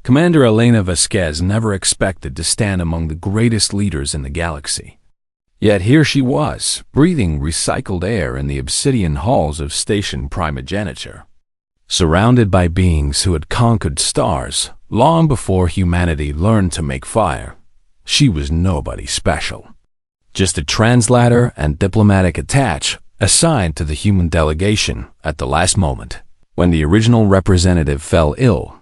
Commander Elena Vasquez never expected to stand among the greatest leaders in the galaxy. Yet here she was, breathing recycled air in the obsidian halls of Station Primogeniture, surrounded by beings who had conquered stars long before humanity learned to make fire. She was nobody special, just a translator and diplomatic attaché assigned to the human delegation at the last moment, when the original representative fell ill.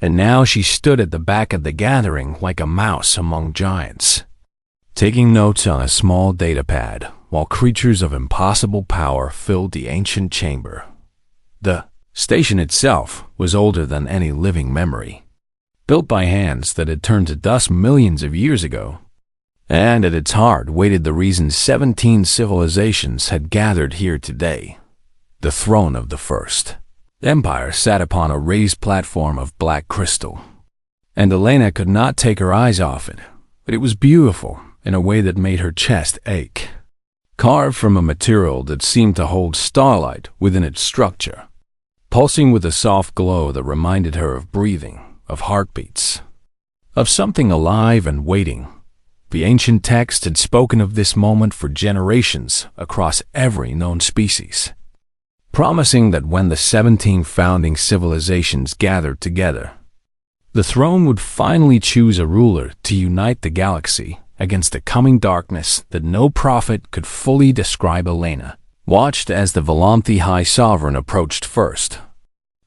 And now she stood at the back of the gathering like a mouse among giants, taking notes on a small datapad while creatures of impossible power filled the ancient chamber. The station itself was older than any living memory, built by hands that had turned to dust millions of years ago, and at its heart waited the reason 17 civilizations had gathered here today: the throne of the first empire sat upon a raised platform of black crystal, and Elena could not take her eyes off it. But it was beautiful in a way that made her chest ache, carved from a material that seemed to hold starlight within its structure, pulsing with a soft glow that reminded her of breathing, of heartbeats, of something alive and waiting. The ancient text had spoken of this moment for generations across every known species, promising that when the 17 founding civilizations gathered together, the throne would finally choose a ruler to unite the galaxy against a coming darkness that no prophet could fully describe. Elena watched as the Volanthi High Sovereign approached first,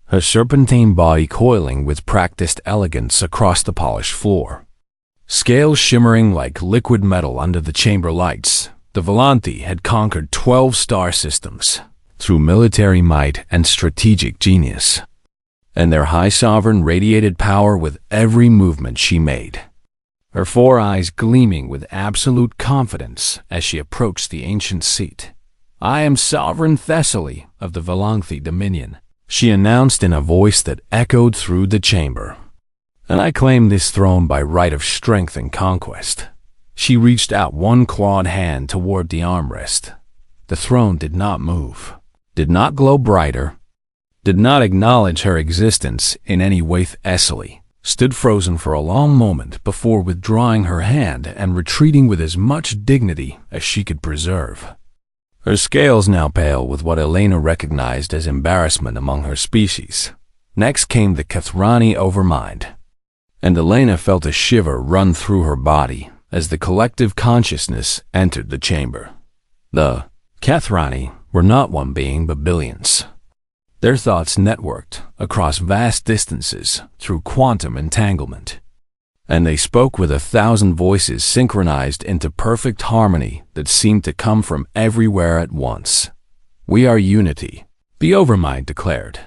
her serpentine body coiling with practiced elegance across the polished floor. Scales shimmering like liquid metal under the chamber lights, the Volanthi had conquered 12 star systems through military might and strategic genius, and their High Sovereign radiated power with every movement she made, her 4 eyes gleaming with absolute confidence as she approached the ancient seat. "I am Sovereign Thessaly of the Volanthi Dominion," she announced in a voice that echoed through the chamber. "And I claim this throne by right of strength and conquest." She reached out one clawed hand toward the armrest. The throne did not move, did not glow brighter, did not acknowledge her existence in any way. Thessaly stood frozen for a long moment before withdrawing her hand and retreating with as much dignity as she could preserve, her scales now pale with what Elena recognized as embarrassment among her species. Next came the Kathrani Overmind, and Elena felt a shiver run through her body as the collective consciousness entered the chamber. The Kathrani were not one being but billions. Their thoughts networked across vast distances through quantum entanglement, and they spoke with 1,000 voices synchronized into perfect harmony that seemed to come from everywhere at once. "We are unity," the Overmind declared.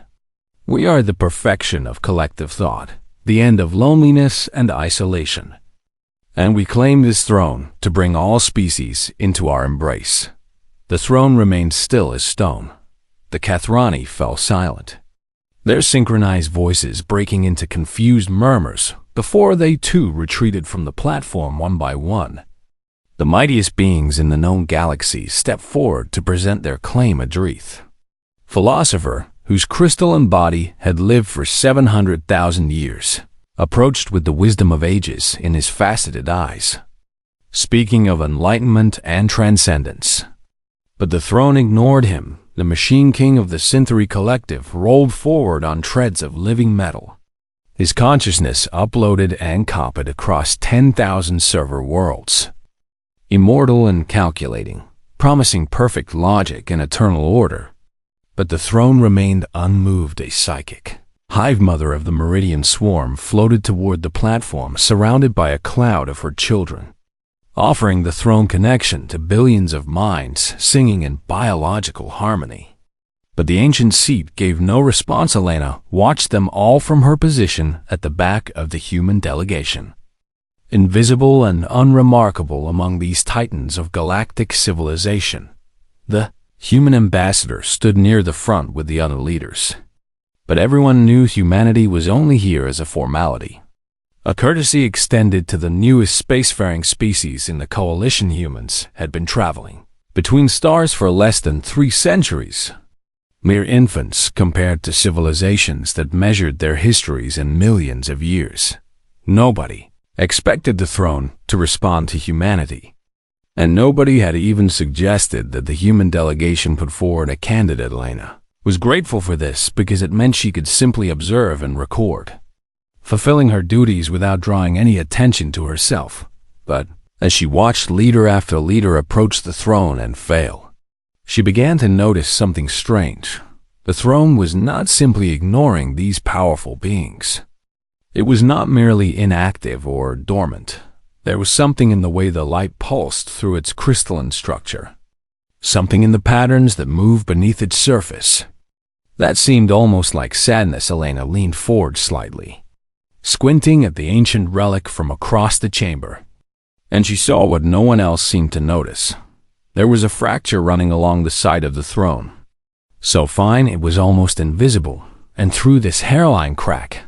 "We are the perfection of collective thought, the end of loneliness and isolation. And we claim this throne to bring all species into our embrace." The throne remained still as stone. The Kathrani fell silent, their synchronized voices breaking into confused murmurs before they too retreated from the platform one by one. The mightiest beings in the known galaxy stepped forward to present their claim Adreeth, philosopher whose crystalline body had lived for 700,000 years, approached with the wisdom of ages in his faceted eyes, speaking of enlightenment and transcendence. But the throne ignored him. The Machine King of the Synthery Collective rolled forward on treads of living metal, his consciousness uploaded and copied across 10,000 server worlds, immortal and calculating, promising perfect logic and eternal order. But the throne remained unmoved. A psychic hive mother of the Meridian Swarm floated toward the platform surrounded by a cloud of her children, offering the throne connection to billions of minds singing in biological harmony. But the ancient seat gave no response. Elena watched them all from her position at the back of the human delegation. Invisible and unremarkable among these titans of galactic civilization, the human ambassador stood near the front with the other leaders. But everyone knew humanity was only here as a formality, a courtesy extended to the newest spacefaring species in the coalition. Humans had been traveling between stars for less than 3 centuries, mere infants compared to civilizations that measured their histories in millions of years. Nobody expected the throne to respond to humanity, and nobody had even suggested that the human delegation put forward a candidate. Elena was grateful for this because it meant she could simply observe and record, fulfilling her duties without drawing any attention to herself. But as she watched leader after leader approach the throne and fail, she began to notice something strange. The throne was not simply ignoring these powerful beings. It was not merely inactive or dormant. There was something in the way the light pulsed through its crystalline structure, something in the patterns that moved beneath its surface. That seemed almost like sadness. Elena leaned forward slightly, squinting at the ancient relic from across the chamber, and she saw what no one else seemed to notice. There was a fracture running along the side of the throne, so fine it was almost invisible, and through this hairline crack,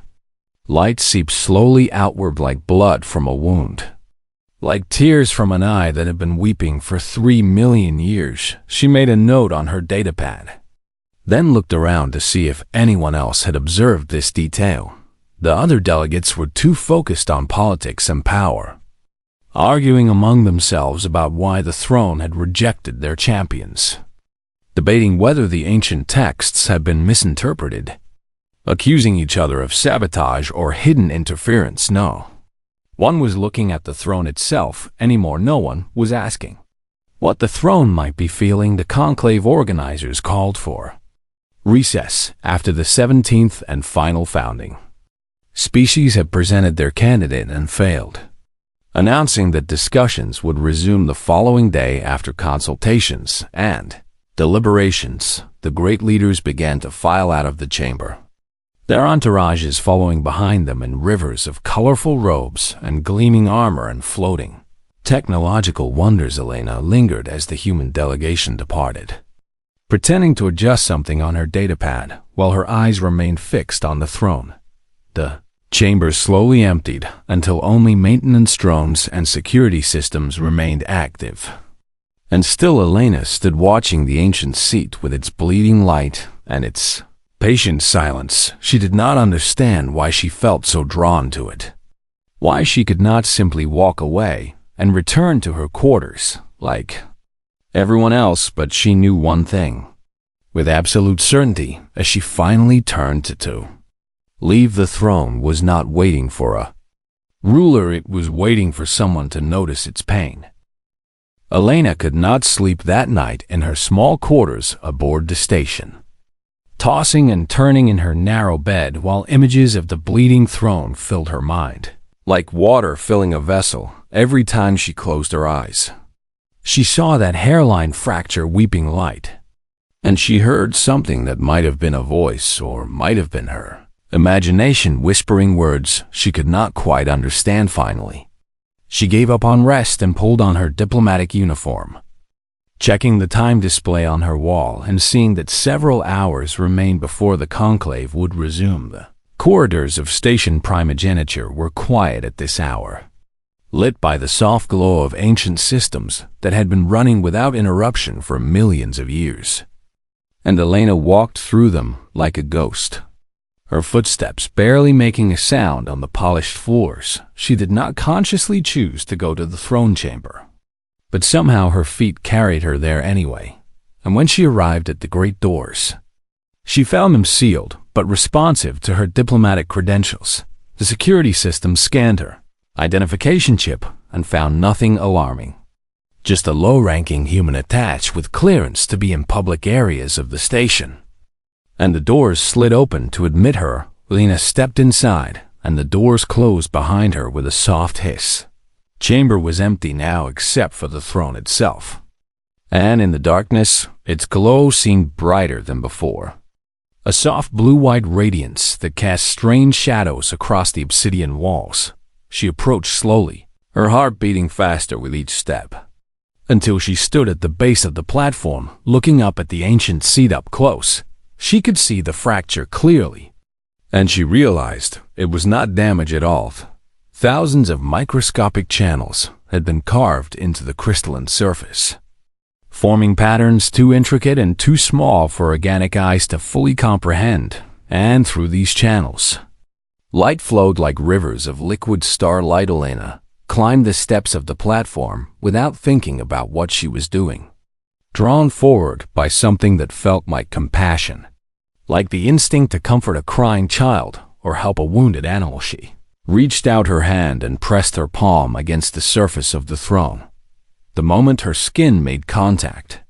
light seeped slowly outward like blood from a wound, like tears from an eye that had been weeping for 3 million years. She made a note on her datapad, then looked around to see if anyone else had observed this detail. The other delegates were too focused on politics and power, arguing among themselves about why the throne had rejected their champions, debating whether the ancient texts had been misinterpreted, accusing each other of sabotage or hidden interference. No one was looking at the throne itself anymore. No one was asking what the throne might be feeling. The conclave organizers called for recess after the 17th and final founding. Species had presented their candidate and failed, announcing that discussions would resume the following day after consultations and deliberations. The great leaders began to file out of the chamber, their entourages following behind them in rivers of colorful robes and gleaming armor and floating technological wonders. Elena lingered as the human delegation departed, pretending to adjust something on her datapad while her eyes remained fixed on the throne. The chamber slowly emptied until only maintenance drones and security systems remained active. And still Elena stood watching the ancient seat with its bleeding light and its patient silence. She did not understand why she felt so drawn to it, why she could not simply walk away and return to her quarters like everyone else. But she knew one thing with absolute certainty as she finally turned to leave. The throne was not waiting for a ruler, it was waiting for someone to notice its pain. Elena could not sleep that night in her small quarters aboard the station, tossing and turning in her narrow bed while images of the bleeding throne filled her mind, like water filling a vessel. Every time she closed her eyes, she saw that hairline fracture weeping light, and she heard something that might have been a voice or might have been her imagination whispering words she could not quite understand. Finally, she gave up on rest and pulled on her diplomatic uniform, checking the time display on her wall and seeing that several hours remained before the conclave would resume. The corridors of station primogeniture were quiet at this hour, lit by the soft glow of ancient systems that had been running without interruption for millions of years. And Elena walked through them like a ghost, her footsteps barely making a sound on the polished floors. She did not consciously choose to go to the throne chamber, but somehow her feet carried her there anyway. And when she arrived at the great doors, she found them sealed but responsive to her diplomatic credentials. The security system scanned her identification chip and found nothing alarming. Just a low-ranking human attached with clearance to be in public areas of the station. And the doors slid open to admit her. Lena stepped inside, and the doors closed behind her with a soft hiss. Chamber was empty now except for the throne itself, and in the darkness, its glow seemed brighter than before. A soft blue-white radiance that cast strange shadows across the obsidian walls. She approached slowly, her heart beating faster with each step, until she stood at the base of the platform, looking up at the ancient seat up close. She could see the fracture clearly, and she realized it was not damage at all. Thousands of microscopic channels had been carved into the crystalline surface, forming patterns too intricate and too small for organic eyes to fully comprehend. And through these channels, light flowed like rivers of liquid starlight. Elena climbed the steps of the platform without thinking about what she was doing. Drawn forward by something that felt like compassion, like the instinct to comfort a crying child or help a wounded animal, she reached out her hand and pressed her palm against the surface of the throne. The moment her skin made contact,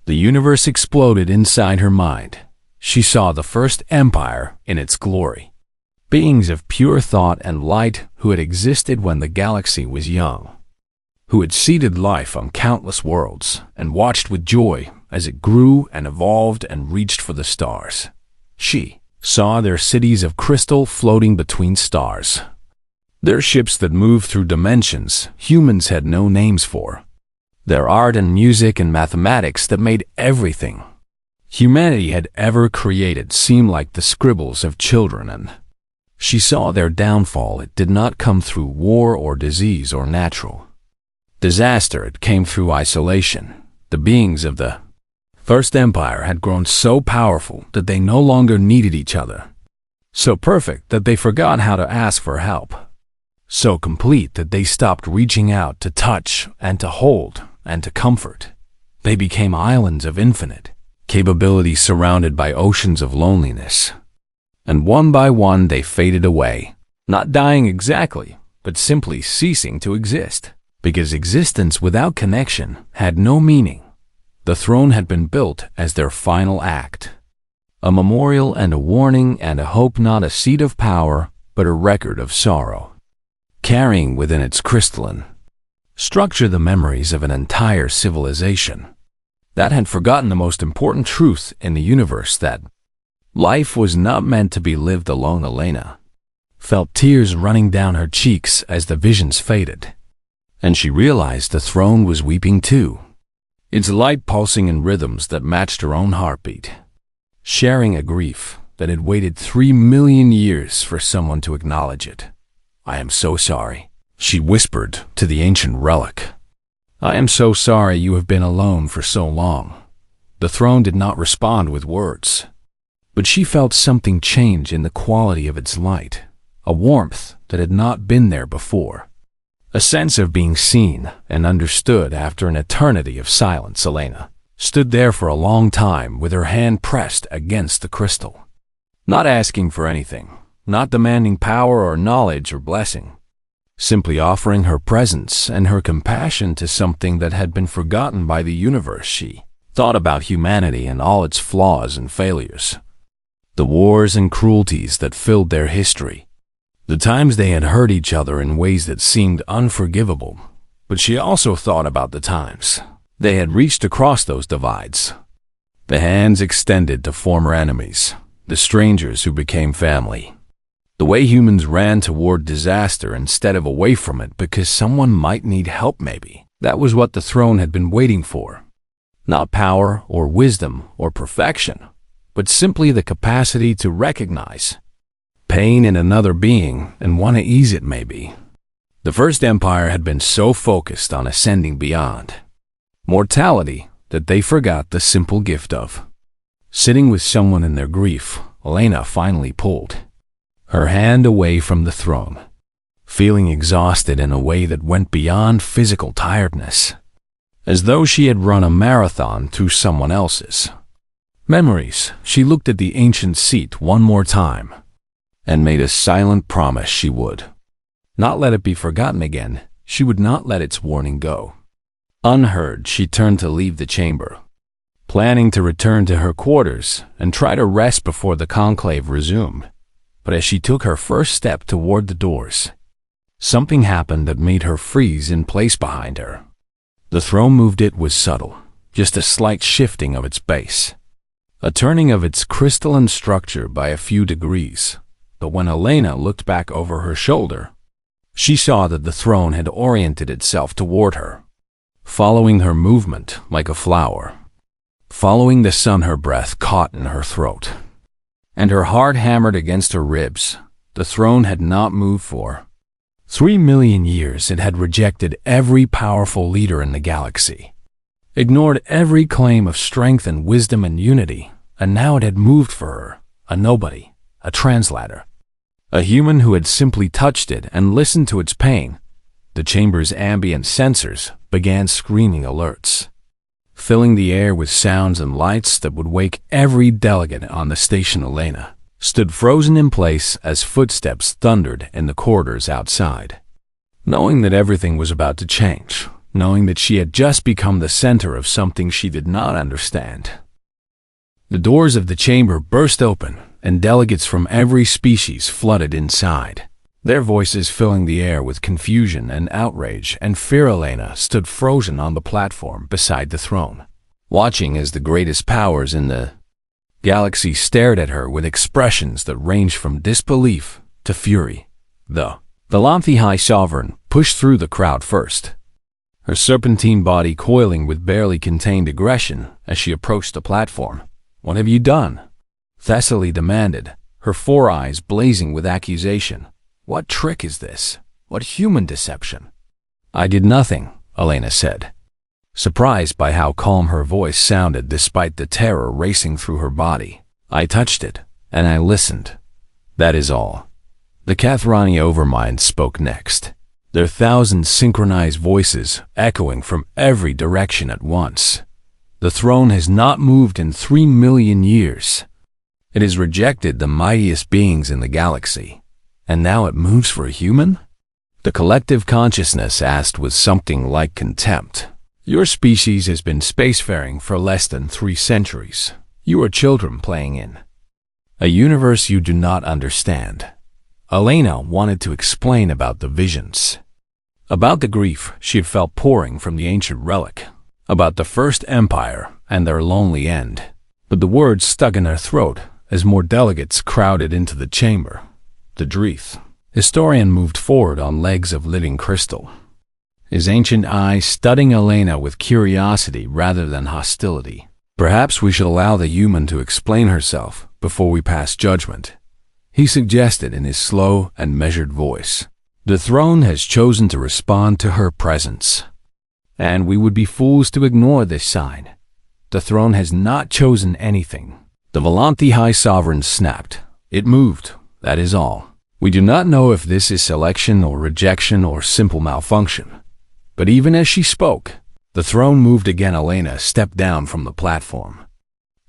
the universe exploded inside her mind. She saw the first empire in its glory. Beings of pure thought and light who had existed when the galaxy was young, who had seeded life on countless worlds and watched with joy as it grew and evolved and reached for the stars. She saw their cities of crystal floating between stars, their ships that moved through dimensions humans had no names for, their art and music and mathematics that made everything humanity had ever created seem like the scribbles of children. And she saw their downfall. It did not come through war or disease or natural disaster. It came through isolation. The beings of the First Empire had grown so powerful that they no longer needed each other, so perfect that they forgot how to ask for help, so complete that they stopped reaching out to touch and to hold and to comfort. They became islands of infinite capability surrounded by oceans of loneliness. And one by one they faded away, not dying exactly, but simply ceasing to exist, because existence without connection had no meaning. The throne had been built as their final act, a memorial and a warning and a hope, not a seat of power, but a record of sorrow, carrying within its crystalline structure the memories of an entire civilization that had forgotten the most important truth in the universe, that life was not meant to be lived alone. Elena felt tears running down her cheeks as the visions faded, and she realized the throne was weeping too, its light pulsing in rhythms that matched her own heartbeat, sharing a grief that had waited 3 million years for someone to acknowledge it. "I am so sorry," she whispered to the ancient relic. "I am so sorry you have been alone for so long." The throne did not respond with words, but she felt something change in the quality of its light, a warmth that had not been there before, a sense of being seen and understood after an eternity of silence. Elena stood there for a long time with her hand pressed against the crystal, not asking for anything, not demanding power or knowledge or blessing, simply offering her presence and her compassion to something that had been forgotten by the universe. She thought about humanity and all its flaws and failures, the wars and cruelties that filled their history, the times they had hurt each other in ways that seemed unforgivable. But she also thought about the times they had reached across those divides, the hands extended to former enemies, the strangers who became family, the way humans ran toward disaster instead of away from it because someone might need help. Maybe that was what the throne had been waiting for. Not power or wisdom or perfection, but simply the capacity to recognize pain in another being and want to ease it. Maybe the First Empire had been so focused on ascending beyond mortality that they forgot the simple gift of sitting with someone in their grief. Elena finally pulled her hand away from the throne, feeling exhausted in a way that went beyond physical tiredness, as though she had run a marathon through someone else's memories. She looked at the ancient seat one more time and made a silent promise she would not let it be forgotten again. She would not let its warning go unheard. She turned to leave the chamber, planning to return to her quarters and try to rest before the conclave resumed. But as she took her first step toward the doors, something happened that made her freeze in place behind her. The throne moved. It was subtle, just a slight shifting of its base, a turning of its crystalline structure by a few degrees. But when Elena looked back over her shoulder, she saw that the throne had oriented itself toward her, following her movement like a flower, following the sun. Her breath caught in her throat, and her heart hammered against her ribs. The throne had not moved for 3 million years. It had rejected every powerful leader in the galaxy. ignored every claim of strength and wisdom and unity, and now it had moved for her, a nobody, a translator. A human who had simply touched it and listened to its pain. The chamber's ambient sensors began screaming alerts, filling the air with sounds and lights that would wake every delegate on the station. Elena stood frozen in place as footsteps thundered in the corridors outside, knowing that everything was about to change, knowing that she had just become the center of something she did not understand. The doors of the chamber burst open, and delegates from every species flooded inside, their voices filling the air with confusion and outrage and fear. Elena stood frozen on the platform beside the throne, watching as the greatest powers in the galaxy stared at her with expressions that ranged from disbelief to fury. The HFY Sovereign pushed through the crowd first, her serpentine body coiling with barely contained aggression as she approached the platform. "What have you done?" Thessaly demanded, her four eyes blazing with accusation. "What trick is this? What human deception?" "I did nothing," Elena said, surprised by how calm her voice sounded despite the terror racing through her body. "I touched it, and I listened. That is all." The Kathrani Overmind spoke next, their thousand synchronized voices echoing from every direction at once. "The throne has not moved in 3 million years. It has rejected the mightiest beings in the galaxy, and now it moves for a human?" The collective consciousness asked with something like contempt. "Your species has been spacefaring for less than 3 centuries. You are children playing in a universe you do not understand." Elena wanted to explain about the visions, about the grief she had felt pouring from the ancient relic, about the First Empire and their lonely end. But the words stuck in her throat as more delegates crowded into the chamber. The Dreith historian moved forward on legs of living crystal, his ancient eyes studying Elena with curiosity rather than hostility. "Perhaps we should allow the human to explain herself before we pass judgment," he suggested in his slow and measured voice. "The throne has chosen to respond to her presence, and we would be fools to ignore this sign. The throne has not chosen anything." The HFY Sovereign snapped. "It moved, that is all. We do not know if this is selection or rejection or simple malfunction." But even as she spoke, the throne moved again. Elena stepped down from the platform,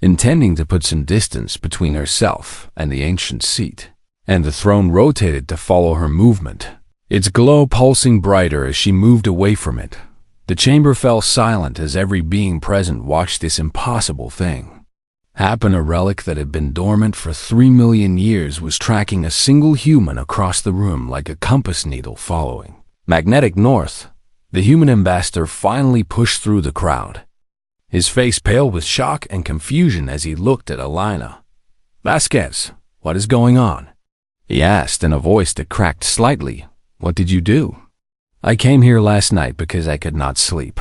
intending to put some distance between herself and the ancient seat, and the throne rotated to follow her movement, its glow pulsing brighter as she moved away from it. The chamber fell silent as every being present watched this impossible thing happen. A relic that had been dormant for 3 million years was tracking a single human across the room like a compass needle following magnetic north. The human ambassador finally pushed through the crowd, his face pale with shock and confusion as he looked at Elena. "Vasquez, what is going on?" he asked in a voice that cracked slightly. "What did you do?" "I came here last night because I could not sleep,"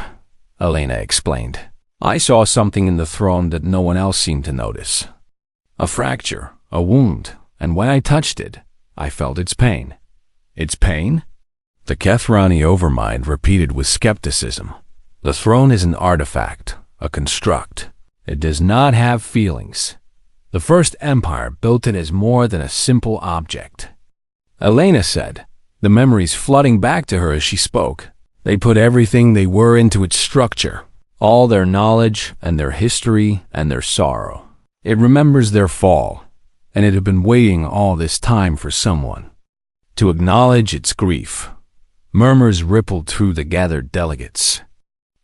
Elena explained. "I saw something in the throne that no one else seemed to notice. A fracture, a wound, and when I touched it, I felt its pain." "Its pain?" The Kathrani Overmind repeated with skepticism. "The throne is an artifact, a construct. It does not have feelings. The First Empire built it as more than a simple object," Elena said, the memories flooding back to her as she spoke. "They put everything they were into its structure, all their knowledge and their history and their sorrow. It remembers their fall, and it had been waiting all this time for someone to acknowledge its grief." Murmurs rippled through the gathered delegates,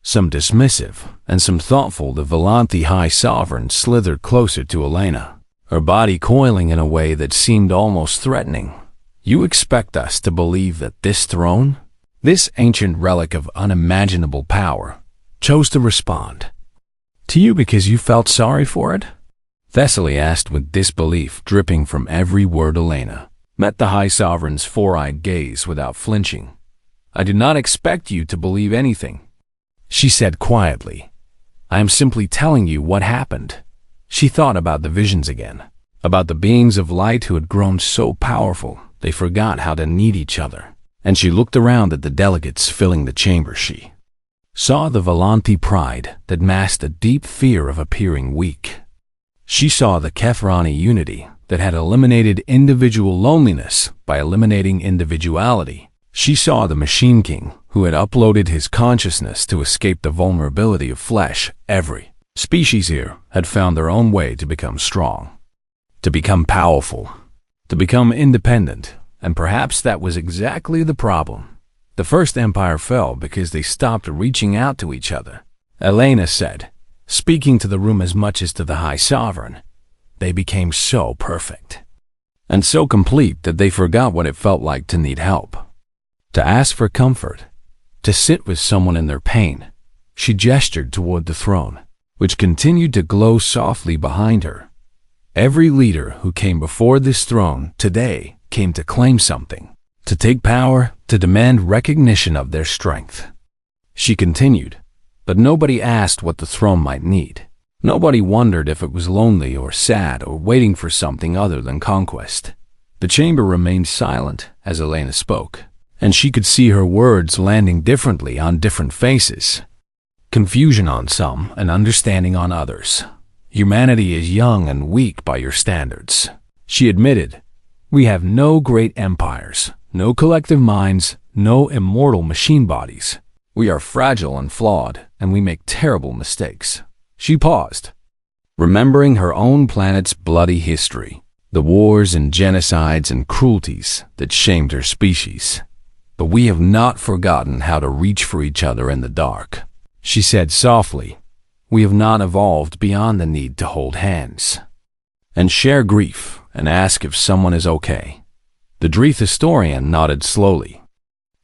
some dismissive and some thoughtful. The HFY Sovereign slithered closer to Elena, her body coiling in a way that seemed almost threatening. "You expect us to believe that this throne, this ancient relic of unimaginable power, chose to respond to you because you felt sorry for it?" Thessaly asked with disbelief dripping from every word. Elena met the High Sovereign's four-eyed gaze without flinching. "I do not expect you to believe anything," she said quietly. "I am simply telling you what happened." She thought about the visions again, about the beings of light who had grown so powerful they forgot how to need each other, and she looked around at the delegates filling the chamber. She saw the Volanti pride that masked a deep fear of appearing weak. She saw the Kethrani unity that had eliminated individual loneliness by eliminating individuality. She saw the Machine King who had uploaded his consciousness to escape the vulnerability of flesh. Every species here had found their own way to become strong, to become powerful, to become independent, and perhaps that was exactly the problem. The first empire fell because they stopped reaching out to each other. Elena said, speaking to the room as much as to the High Sovereign. They became so perfect and so complete that they forgot what it felt like to need help, to ask for comfort, to sit with someone in their pain. She gestured toward the throne, which continued to glow softly behind her. Every leader who came before this throne today came to claim something, to take power, to demand recognition of their strength. She continued, but nobody asked what the throne might need. Nobody wondered if it was lonely or sad or waiting for something other than conquest. The chamber remained silent as Elena spoke, and she could see her words landing differently on different faces. Confusion on some and understanding on others. Humanity is young and weak by your standards. She admitted, we have no great empires, no collective minds, no immortal machine bodies. We are fragile and flawed, and we make terrible mistakes. She paused, remembering her own planet's bloody history, the wars and genocides and cruelties that shamed her species. But we have not forgotten how to reach for each other in the dark. She said softly, we have not evolved beyond the need to hold hands and share grief and ask if someone is okay. The Dreith historian nodded slowly,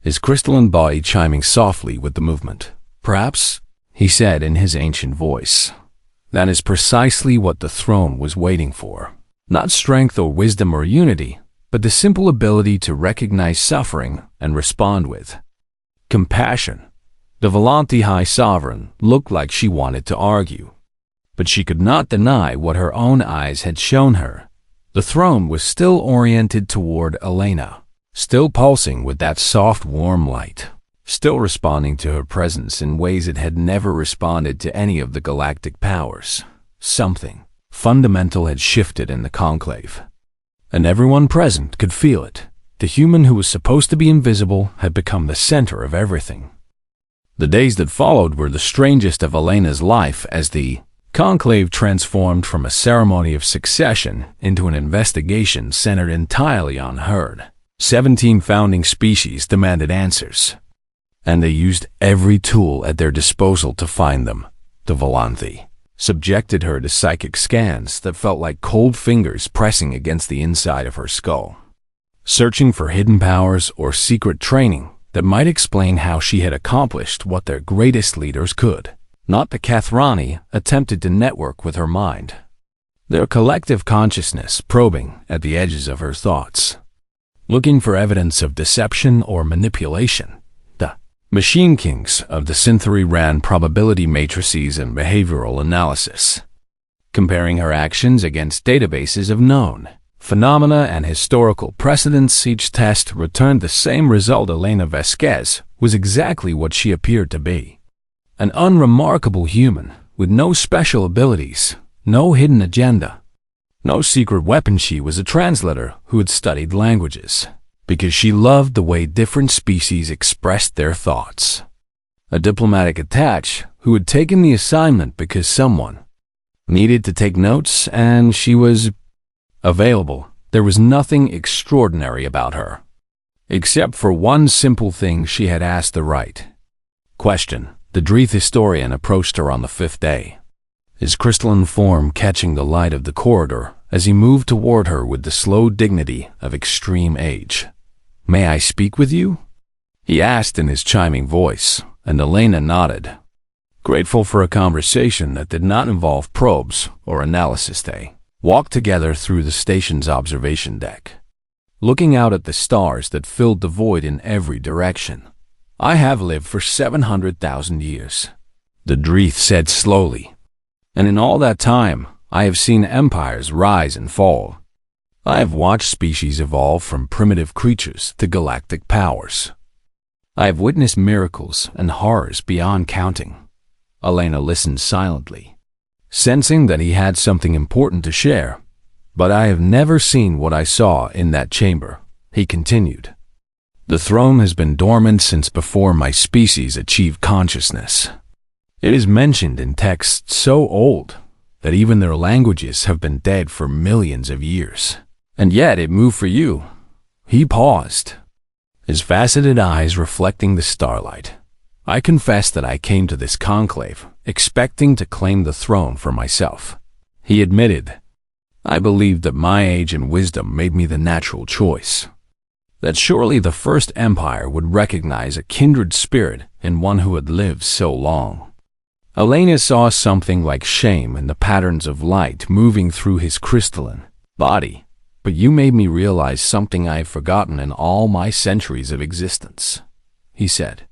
his crystalline body chiming softly with the movement. Perhaps, he said in his ancient voice, that is precisely what the throne was waiting for. Not strength or wisdom or unity, but the simple ability to recognize suffering and respond with compassion. The Volanti High Sovereign looked like she wanted to argue, but she could not deny what her own eyes had shown her. The throne was still oriented toward Elena, still pulsing with that soft, warm light, still responding to her presence in ways it had never responded to any of the galactic powers. Something fundamental had shifted in the conclave, and everyone present could feel it. The human who was supposed to be invisible had become the center of everything. The days that followed were the strangest of Elena's life as the conclave transformed from a ceremony of succession into an investigation centered entirely on her. 17 founding species demanded answers, and they used every tool at their disposal to find them. The Volanthi subjected her to psychic scans that felt like cold fingers pressing against the inside of her skull, searching for hidden powers or secret training that might explain how she had accomplished what their greatest leaders could. Not the Kethrani attempted to network with her mind, their collective consciousness probing at the edges of her thoughts, looking for evidence of deception or manipulation. The Machine Kings of the Synthery ran probability matrices and behavioral analysis, comparing her actions against databases of known phenomena and historical precedents. Each test returned the same result. Elena Vasquez was exactly what she appeared to be. An unremarkable human with no special abilities, no hidden agenda, no secret weapon. She was a translator who had studied languages because she loved the way different species expressed their thoughts. A diplomatic attach who had taken the assignment because someone needed to take notes and she was available. There was nothing extraordinary about her, except for one simple thing: she had asked the right question. The Dreith historian approached her on the 5th day, his crystalline form catching the light of the corridor as he moved toward her with the slow dignity of extreme age. "May I speak with you?" he asked in his chiming voice, and Elena nodded, grateful for a conversation that did not involve probes or analysis. They walked together through the station's observation deck, looking out at the stars that filled the void in every direction. "I have lived for 700,000 years," the Dreith said slowly, "and in all that time, I have seen empires rise and fall. I have watched species evolve from primitive creatures to galactic powers. I have witnessed miracles and horrors beyond counting. Elena listened silently, sensing that he had something important to share. But I have never seen what I saw in that chamber, he continued. The throne has been dormant since before my species achieved consciousness. It is mentioned in texts so old that even their languages have been dead for millions of years. And yet it moved for you. He paused, his faceted eyes reflecting the starlight. I confess that I came to this conclave expecting to claim the throne for myself. He admitted, I believed that my age and wisdom made me the natural choice. That surely the first empire would recognize a kindred spirit in one who had lived so long. Elena saw something like shame in the patterns of light moving through his crystalline body. But you made me realize something I have forgotten in all my centuries of existence, he said.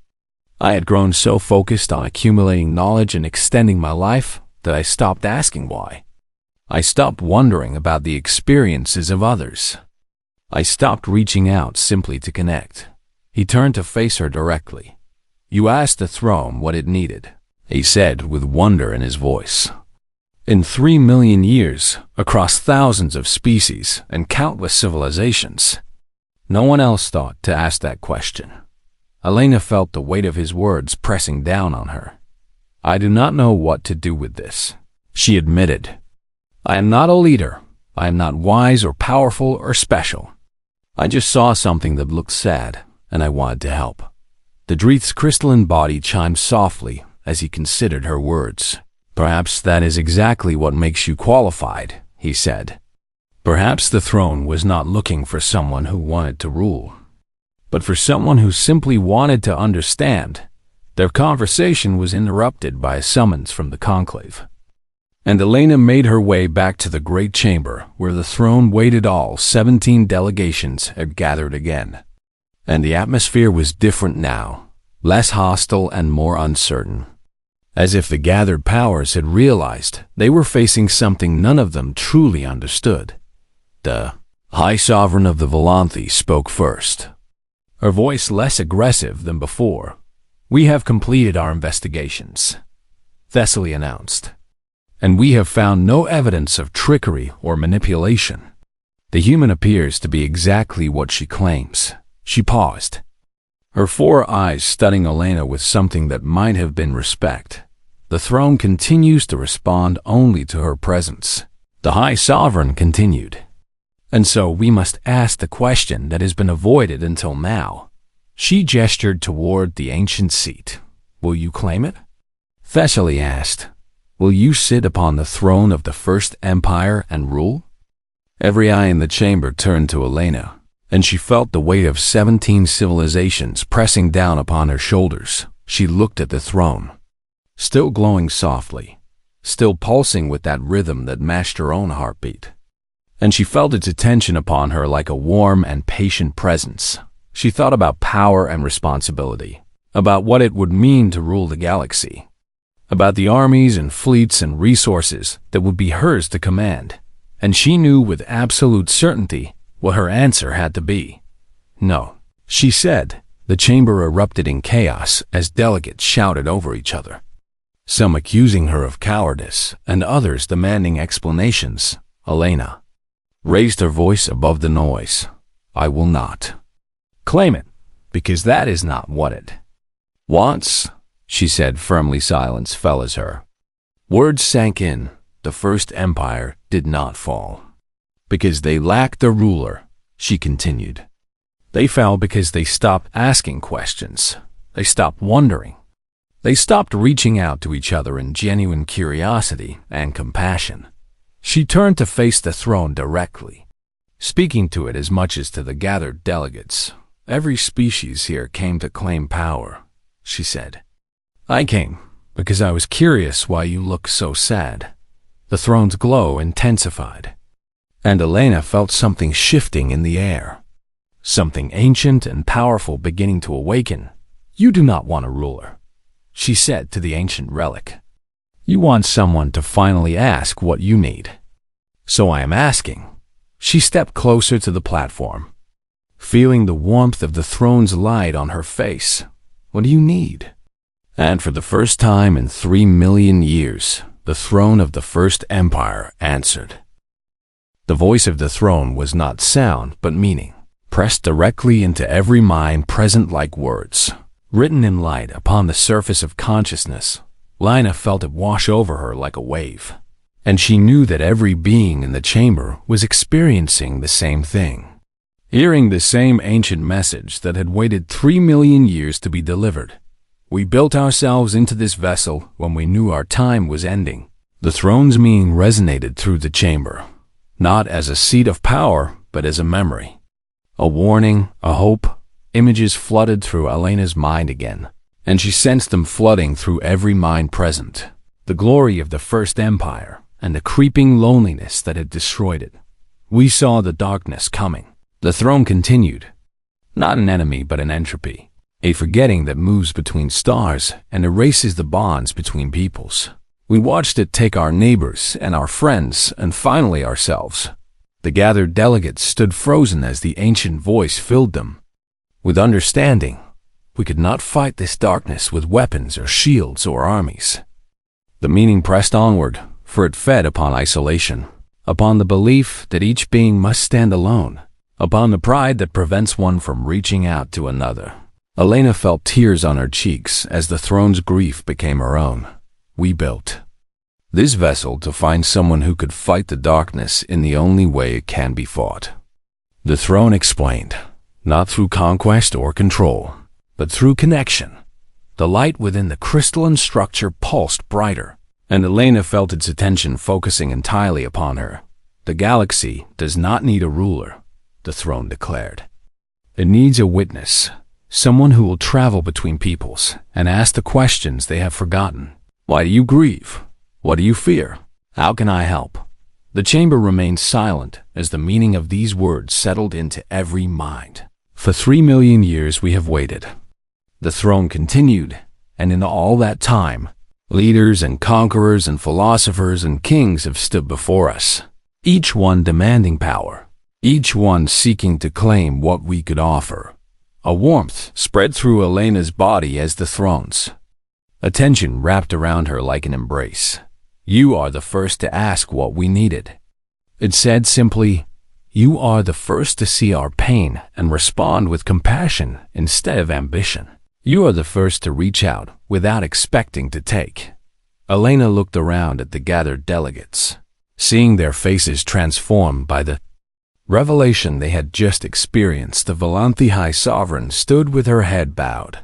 I had grown so focused on accumulating knowledge and extending my life that I stopped asking why. I stopped wondering about the experiences of others. I stopped reaching out simply to connect. He turned to face her directly. You asked the throne what it needed, he said with wonder in his voice. In 3 million years, across thousands of species and countless civilizations, no one else thought to ask that question. Elena felt the weight of his words pressing down on her. I do not know what to do with this, she admitted. I am not a leader. I am not wise or powerful or special. I just saw something that looked sad, and I wanted to help. The Dreith's crystalline body chimed softly as he considered her words. Perhaps that is exactly what makes you qualified, he said. Perhaps the throne was not looking for someone who wanted to rule, but for someone who simply wanted to understand. Their conversation was interrupted by a summons from the conclave, and Elena made her way back to the great chamber where the throne waited. All 17 delegations had gathered again, and the atmosphere was different now, less hostile and more uncertain. As if the gathered powers had realized they were facing something none of them truly understood. The High Sovereign of the Volanthi spoke first, her voice less aggressive than before. We have completed our investigations, Thessaly announced, and we have found no evidence of trickery or manipulation. The human appears to be exactly what she claims. She paused, her 4 eyes studying Elena with something that might have been respect. The throne continues to respond only to her presence, the High Sovereign continued. And so we must ask the question that has been avoided until now. She gestured toward the ancient seat. Will you claim it? Thessaly asked. Will you sit upon the throne of the First Empire and rule? Every eye in the chamber turned to Elena, and she felt the weight of 17 civilizations pressing down upon her shoulders. She looked at the throne, still glowing softly, still pulsing with that rhythm that matched her own heartbeat. And she felt its attention upon her like a warm and patient presence. She thought about power and responsibility, about what it would mean to rule the galaxy, about the armies and fleets and resources that would be hers to command. And she knew with absolute certainty what her answer had to be. No, she said. The chamber erupted in chaos as delegates shouted over each other, some accusing her of cowardice and others demanding explanations. Elena raised her voice above the noise. I will not claim it, because that is not what it wants, she said firmly. Silence fell as her words sank in. The First Empire did not fall because they lacked a ruler, she continued. They fell because they stopped asking questions. They stopped wondering. They stopped reaching out to each other in genuine curiosity and compassion. She turned to face the throne directly, speaking to it as much as to the gathered delegates. Every species here came to claim power, she said. I came because I was curious why you look so sad. The throne's glow intensified, and Elena felt something shifting in the air, something ancient and powerful beginning to awaken. You do not want a ruler, she said to the ancient relic. You want someone to finally ask what you need. So I am asking. She stepped closer to the platform. feeling the warmth of the throne's light on her face. "What do you need?" And for the first time in 3 million years, the throne of the First Empire answered. The voice of the throne was not sound, but meaning, pressed directly into every mind present like words, written in light upon the surface of consciousness. Lina felt it wash over her like a wave, and she knew that every being in the chamber was experiencing the same thing, hearing the same ancient message that had waited 3 million years to be delivered. "We built ourselves into this vessel when we knew our time was ending." The throne's meaning resonated through the chamber, not as a seat of power, but as a memory. A warning, a hope. Images flooded through Elena's mind again, and she sensed them flooding through every mind present. The glory of the First Empire, and the creeping loneliness that had destroyed it. "We saw the darkness coming." The throne continued. "Not an enemy, but an entropy. A forgetting that moves between stars and erases the bonds between peoples. We watched it take our neighbors and our friends and finally ourselves." The gathered delegates stood frozen as the ancient voice filled them with understanding. "We could not fight this darkness with weapons or shields or armies." The meaning pressed onward, for it fed upon isolation, upon the belief that each being must stand alone, upon the pride that prevents one from reaching out to another. Elena felt tears on her cheeks as the throne's grief became her own. "We built this vessel to find someone who could fight the darkness in the only way it can be fought." The throne explained, "Not through conquest or control, but through connection." The light within the crystalline structure pulsed brighter, and Elena felt its attention focusing entirely upon her. "The galaxy does not need a ruler," the throne declared. "It needs a witness. Someone who will travel between peoples and ask the questions they have forgotten. Why do you grieve? What do you fear? How can I help?" The chamber remained silent as the meaning of these words settled into every mind. "For 3 million years we have waited," the throne continued, "and in all that time, leaders and conquerors and philosophers and kings have stood before us, each one demanding power, each one seeking to claim what we could offer." A warmth spread through Elena's body as the throne's attention wrapped around her like an embrace. "You are the first to ask what we needed." It said simply, "You are the first to see our pain and respond with compassion instead of ambition. You are the first to reach out without expecting to take." Elena looked around at the gathered delegates, seeing their faces transformed by the revelation they had just experienced. The Valanthi High Sovereign stood with her head bowed,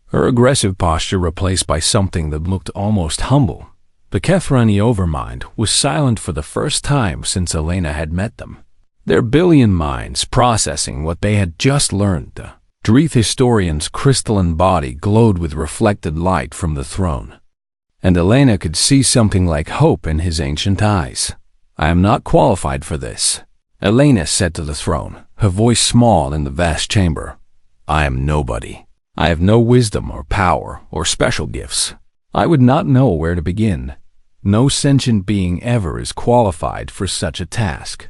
her aggressive posture replaced by something that looked almost humble. The Kethrani Overmind was silent for the first time since Elena had met them, their billion minds processing what they had just learned. The Drith historian's crystalline body glowed with reflected light from the throne, and Elena could see something like hope in his ancient eyes. "I am not qualified for this," Elena said to the throne, her voice small in the vast chamber. "I am nobody. I have no wisdom or power or special gifts. I would not know where to begin. No sentient being ever is qualified for such a task."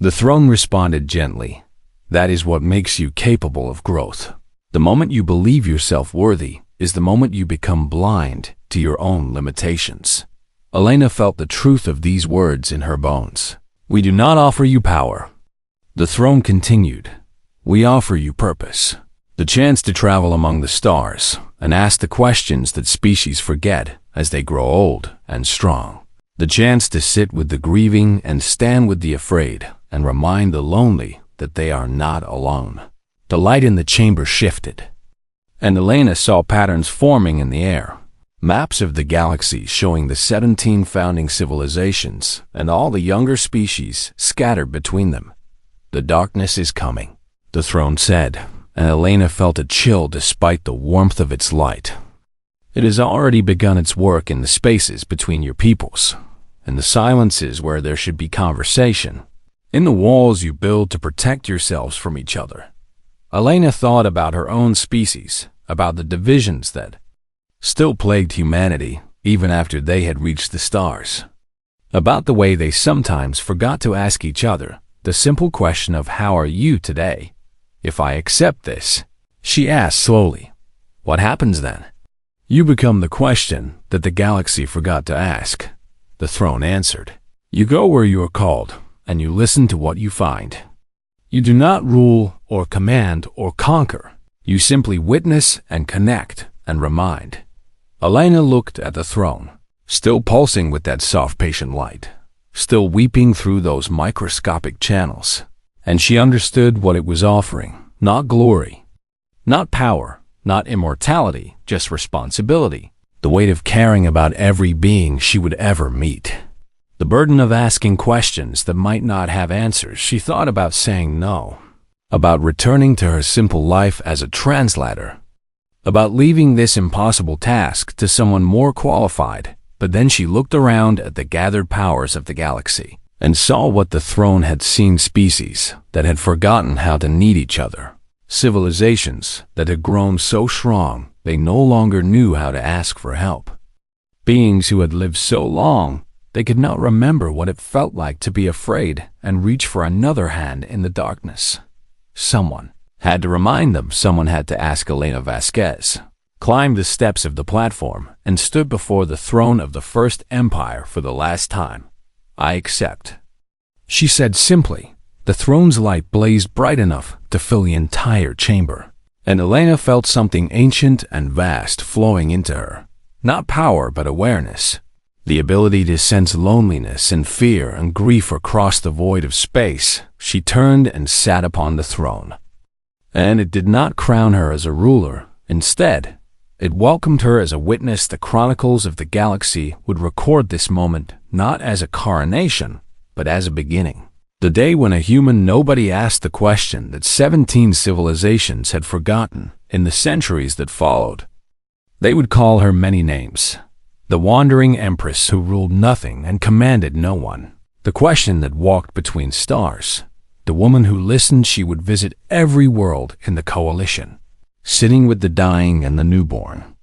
The throne responded gently, "That is what makes you capable of growth. The moment you believe yourself worthy is the moment you become blind to your own limitations." Elena felt the truth of these words in her bones. "We do not offer you power," the throne continued. "We offer you purpose. The chance to travel among the stars and ask the questions that species forget as they grow old and strong. The chance to sit with the grieving and stand with the afraid and remind the lonely that they are not alone." The light in the chamber shifted, and Elena saw patterns forming in the air. Maps of the galaxy showing the 17 founding civilizations and all the younger species scattered between them. "The darkness is coming," the throne said, and Elena felt a chill despite the warmth of its light. "It has already begun its work in the spaces between your peoples, in the silences where there should be conversation, in the walls you build to protect yourselves from each other." Elena thought about her own species, about the divisions that still plagued humanity even after they had reached the stars, about the way they sometimes forgot to ask each other the simple question of "How are you today?" If I accept this, she asked slowly, what happens then? You become the question that the galaxy forgot to ask. The throne answered. You go where you are called, and you listen to what you find. You do not rule or command or conquer. You simply witness and connect and remind. Elena looked at the throne, still pulsing with that soft, patient light, still weeping through those microscopic channels. And she understood what it was offering. Not glory, not power, not immortality, just responsibility. The weight of caring about every being she would ever meet. The burden of asking questions that might not have answers. She thought about saying no, about returning to her simple life as a translator, about leaving this impossible task to someone more qualified. But then she looked around at the gathered powers of the galaxy and saw what the throne had seen: species that had forgotten how to need each other, civilizations that had grown so strong they no longer knew how to ask for help, beings who had lived so long they could not remember what it felt like to be afraid and reach for another hand in the darkness. Someone had to remind them. Someone had to ask. Elena Vasquez climbed the steps of the platform and stood before the throne of the First Empire for the last time. I accept, she said simply. The throne's light blazed bright enough to fill the entire chamber, and Elena felt something ancient and vast flowing into her. Not power, but awareness. The ability to sense loneliness and fear and grief across the void of space. She turned and sat upon the throne. And it did not crown her as a ruler. Instead, it welcomed her as a witness. The chronicles of the galaxy would record this moment not as a coronation, but as a beginning. The day when a human nobody asked the question that 17 civilizations had forgotten in the centuries that followed. They would call her many names. The wandering empress who ruled nothing and commanded no one. The question that walked between stars. The woman who listened. She would visit every world in the coalition, sitting with the dying and the newborn,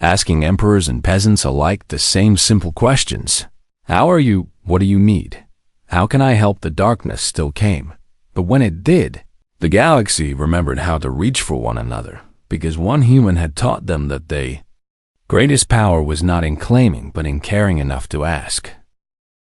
asking emperors and peasants alike the same simple questions. How are you? What do you need? How can I help? The darkness still came, but when it did, the galaxy remembered how to reach for one another, because one human had taught them that the greatest power was not in claiming, but in caring enough to ask.